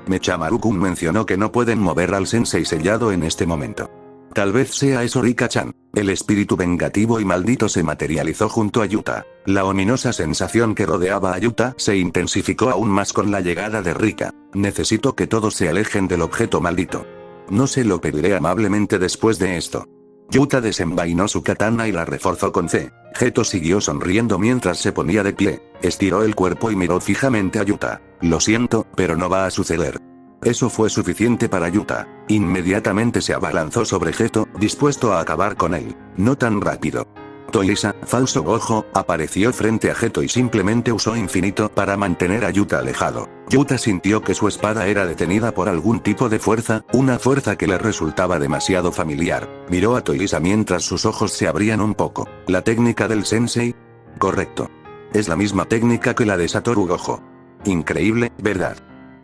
Mechamaru-kun mencionó que no pueden mover al sensei sellado en este momento. Tal vez sea eso Rika-chan. El espíritu vengativo y maldito se materializó junto a Yuta. La ominosa sensación que rodeaba a Yuta se intensificó aún más con la llegada de Rika. Necesito que todos se alejen del objeto maldito. No se lo pediré amablemente después de esto. Yuta desenvainó su katana y la reforzó con C. Geto siguió sonriendo mientras se ponía de pie. Estiró el cuerpo y miró fijamente a Yuta. Lo siento, pero no va a suceder. Eso fue suficiente para Yuta. Inmediatamente se abalanzó sobre Geto, dispuesto a acabar con él. No tan rápido. Toisa, falso Gojo, apareció frente a Geto y simplemente usó infinito para mantener a Yuta alejado. Yuta sintió que su espada era detenida por algún tipo de fuerza, una fuerza que le resultaba demasiado familiar. Miró a Toisa mientras sus ojos se abrían un poco. ¿La técnica del sensei? Correcto. Es la misma técnica que la de Satoru Gojo. Increíble, ¿verdad?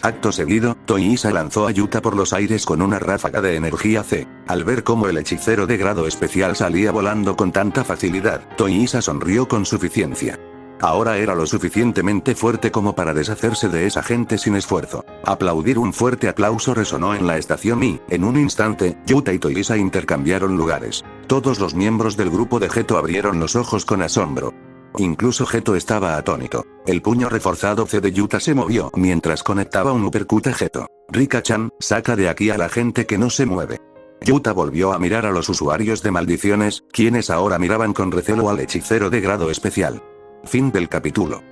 Acto seguido, Toisa lanzó a Yuta por los aires con una ráfaga de energía C. Al ver cómo el hechicero de grado especial salía volando con tanta facilidad, Toisa sonrió con suficiencia. Ahora era lo suficientemente fuerte como para deshacerse de esa gente sin esfuerzo. Aplaudir. Un fuerte aplauso resonó en la estación y, en un instante, Yuta y Toisa intercambiaron lugares. Todos los miembros del grupo de Geto abrieron los ojos con asombro. Incluso Geto estaba atónito. El puño reforzado C de Yuta se movió mientras conectaba un uppercut a Geto. Rika-chan, saca de aquí a la gente que no se mueve. Yuta volvió a mirar a los usuarios de maldiciones, quienes ahora miraban con recelo al hechicero de grado especial. Fin del capítulo.